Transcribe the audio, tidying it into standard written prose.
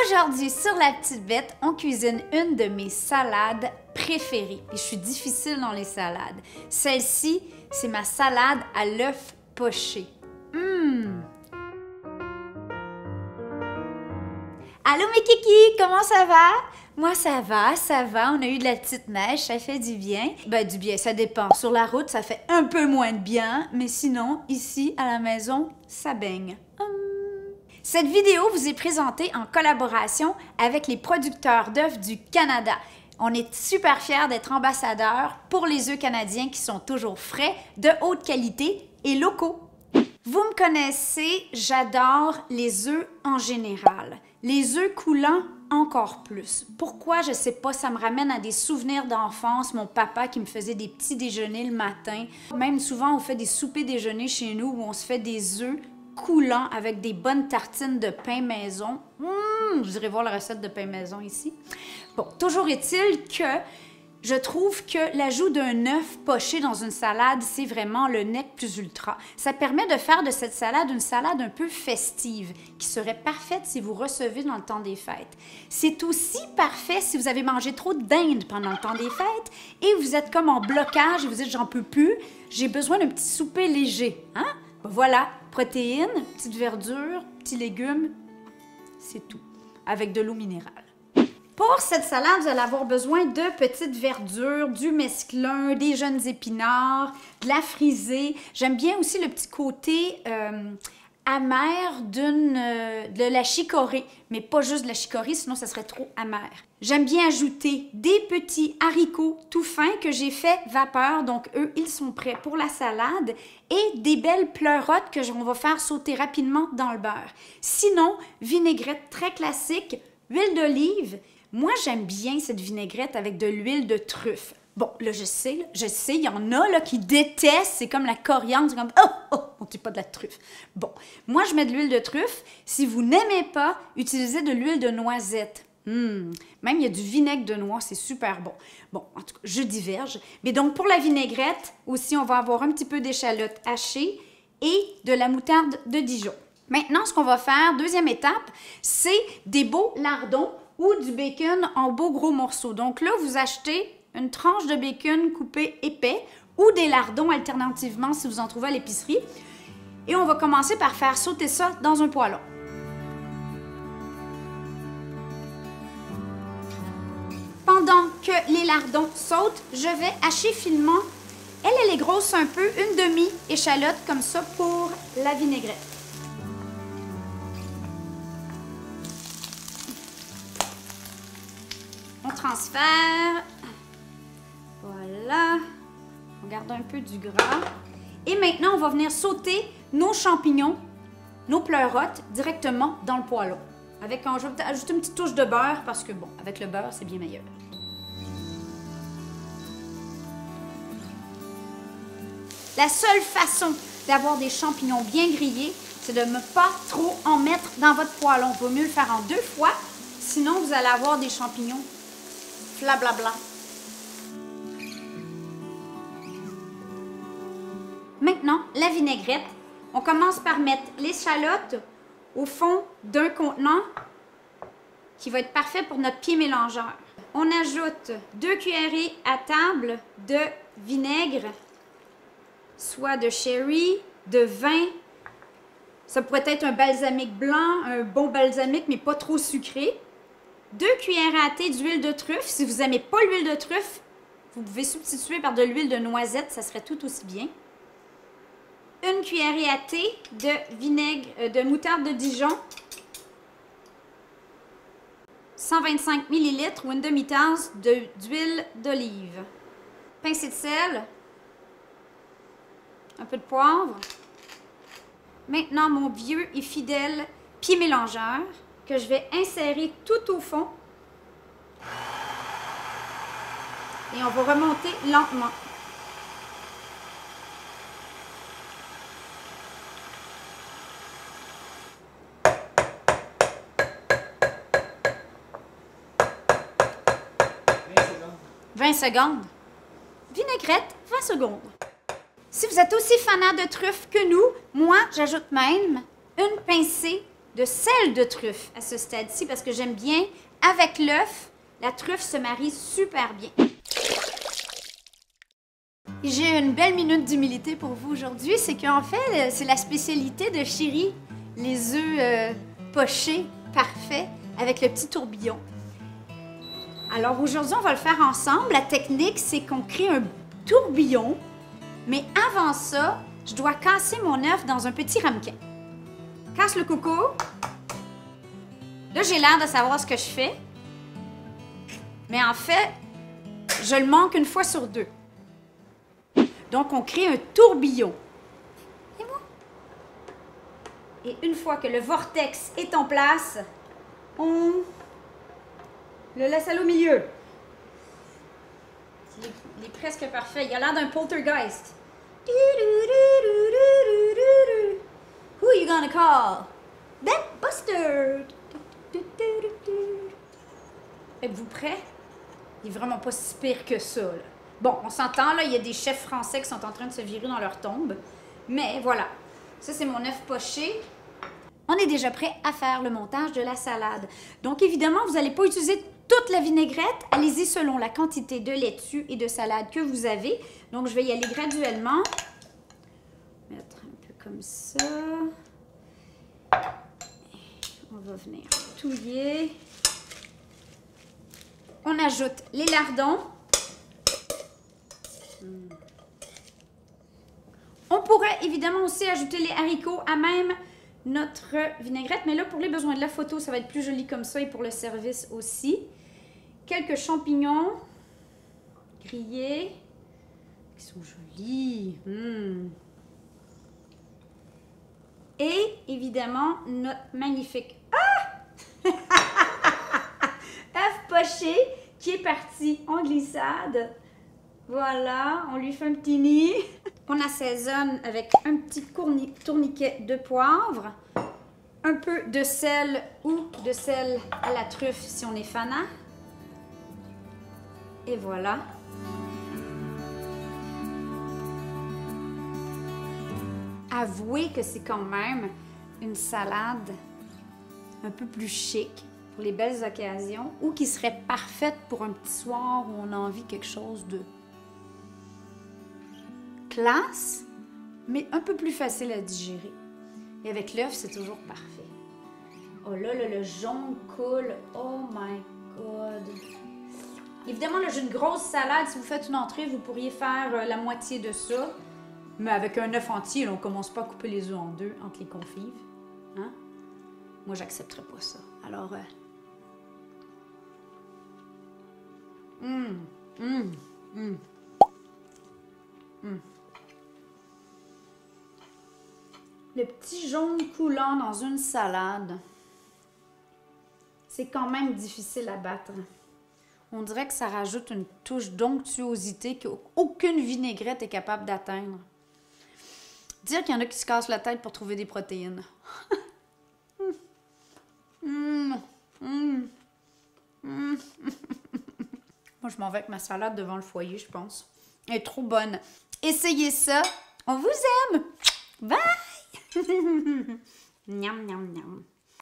Aujourd'hui, sur La Petite Bête, on cuisine une de mes salades préférées. Et je suis difficile dans les salades. Celle-ci, c'est ma salade à l'œuf poché. Allô mes kikis, comment ça va? Moi ça va, on a eu de la petite neige, ça fait du bien. Ben du bien, ça dépend. Sur la route, ça fait un peu moins de bien, mais sinon, ici, à la maison, ça baigne. Cette vidéo vous est présentée en collaboration avec les producteurs d'œufs du Canada. On est super fiers d'être ambassadeurs pour les œufs canadiens qui sont toujours frais, de haute qualité et locaux. Vous me connaissez, j'adore les œufs en général. Les œufs coulants, encore plus. Pourquoi? Je sais pas, ça me ramène à des souvenirs d'enfance. Mon papa qui me faisait des petits déjeuners le matin. Même souvent, on fait des soupers déjeuners chez nous où on se fait des œufs coulants avec des bonnes tartines de pain maison. Vous irez voir la recette de pain maison ici. Bon, toujours est-il que je trouve que l'ajout d'un œuf poché dans une salade, c'est vraiment le nec plus ultra. Ça permet de faire de cette salade une salade un peu festive, qui serait parfaite si vous recevez dans le temps des fêtes. C'est aussi parfait si vous avez mangé trop de dinde pendant le temps des fêtes et vous êtes comme en blocage et vous dites « j'en peux plus, j'ai besoin d'un petit souper léger. » Hein? Voilà, protéines, petites verdures, petits légumes, c'est tout, avec de l'eau minérale. Pour cette salade, vous allez avoir besoin de petites verdures, du mesclun, des jeunes épinards, de la frisée. J'aime bien aussi le petit côté amer de la chicorée, mais pas juste de la chicorée, sinon ça serait trop amer. J'aime bien ajouter des petits haricots tout fins que j'ai fait vapeur, donc eux, ils sont prêts pour la salade, et des belles pleurotes que on va faire sauter rapidement dans le beurre. Sinon, vinaigrette très classique, huile d'olive. Moi, j'aime bien cette vinaigrette avec de l'huile de truffe. Bon, là, je sais, il y en a là, qui détestent, c'est comme la coriandre, c'est comme « Oh, on dit pas de la truffe. » Bon, moi, je mets de l'huile de truffe. Si vous n'aimez pas, utilisez de l'huile de noisette. Même, il y a du vinaigre de noix, c'est super bon. Bon, en tout cas, je diverge. Mais donc, pour la vinaigrette, aussi, on va avoir un petit peu d'échalote hachée et de la moutarde de Dijon. Maintenant, ce qu'on va faire, deuxième étape, c'est des beaux lardons ou du bacon en beaux gros morceaux. Donc là, vous achetez une tranche de bacon coupé épais ou des lardons alternativement si vous en trouvez à l'épicerie. Et on va commencer par faire sauter ça dans un poêlon. Pendant que les lardons sautent, je vais hacher finement. Elle est grosse un peu, une demi-échalote comme ça pour la vinaigrette. On transfère. Voilà. On garde un peu du gras. Et maintenant, on va venir sauter nos champignons, nos pleurotes, directement dans le poêlon. Je vais ajouter une petite touche de beurre parce que, bon, avec le beurre, c'est bien meilleur. La seule façon d'avoir des champignons bien grillés, c'est de ne pas trop en mettre dans votre poêlon. Il vaut mieux le faire en 2 fois, sinon vous allez avoir des champignons blablabla. Maintenant, la vinaigrette. On commence par mettre l'échalote au fond d'un contenant qui va être parfait pour notre pied mélangeur. On ajoute 2 cuillerées à table de vinaigre, soit de sherry, de vin. Ça pourrait être un balsamique blanc, un bon balsamique, mais pas trop sucré. 2 cuillères à thé d'huile de truffe. Si vous n'aimez pas l'huile de truffe, vous pouvez substituer par de l'huile de noisette, ça serait tout aussi bien. 1 cuillerée à thé de vinaigre, de moutarde de Dijon. 125 ml ou une demi-tasse d'huile d'olive. Pincée de sel. Un peu de poivre. Maintenant, mon vieux et fidèle pied mélangeur que je vais insérer tout au fond. Et on va remonter lentement. « 20 secondes. Vinaigrette, 20 secondes. Si vous êtes aussi fanat de truffes que nous, moi, j'ajoute même une pincée de sel de truffe à ce stade-ci parce que j'aime bien, avec l'œuf, la truffe se marie super bien. J'ai une belle minute d'humilité pour vous aujourd'hui, c'est qu'en fait, c'est la spécialité de Chérie, les œufs pochés parfaits avec le petit tourbillon. Alors aujourd'hui, on va le faire ensemble. La technique, c'est qu'on crée un tourbillon, mais avant ça, je dois casser mon œuf dans un petit ramequin. Casse le coucou. Là, j'ai l'air de savoir ce que je fais, mais en fait, je le manque une fois sur deux. Donc, on crée un tourbillon. Et moi? Et une fois que le vortex est en place, on le laisse aller au milieu. Il est presque parfait. Il a l'air d'un poltergeist. Who you gonna call? Ben Buster! Êtes-vous prêts? Il est vraiment pas si pire que ça, là. Bon, on s'entend, là, il y a des chefs français qui sont en train de se virer dans leur tombe. Mais voilà, ça c'est mon œuf poché. On est déjà prêt à faire le montage de la salade. Donc évidemment, vous n'allez pas utiliser toute la vinaigrette. Allez-y selon la quantité de laitue et de salade que vous avez. Donc je vais y aller graduellement. Mettre un peu comme ça. On va venir touiller. On ajoute les lardons. On pourrait évidemment aussi ajouter les haricots à même notre vinaigrette, mais là, pour les besoins de la photo, ça va être plus joli comme ça et pour le service aussi. Quelques champignons grillés qui sont jolis. Et évidemment, notre magnifique œuf poché qui est parti en glissade. Voilà, on lui fait un petit nid. On assaisonne avec un petit tourniquet de poivre, un peu de sel ou de sel à la truffe si on est fanat. Et voilà. Avouez que c'est quand même une salade un peu plus chic pour les belles occasions ou qui serait parfaite pour un petit soir où on a envie de quelque chose de classe, mais un peu plus facile à digérer. Et avec l'œuf, c'est toujours parfait. Oh là là, le jaune coule. Oh my God! Évidemment, là, j'ai une grosse salade. Si vous faites une entrée, vous pourriez faire la moitié de ça. Mais avec un œuf entier, là, on commence pas à couper les œufs en deux entre les confives. Hein? Moi, j'accepterais pas ça. Alors, Le petit jaune coulant dans une salade, c'est quand même difficile à battre. On dirait que ça rajoute une touche d'onctuosité qu'aucune vinaigrette est capable d'atteindre. Dire qu'il y en a qui se cassent la tête pour trouver des protéines. Moi, je m'en vais avec ma salade devant le foyer, je pense. Elle est trop bonne. Essayez ça. On vous aime. Bye! Miam, miam, miam.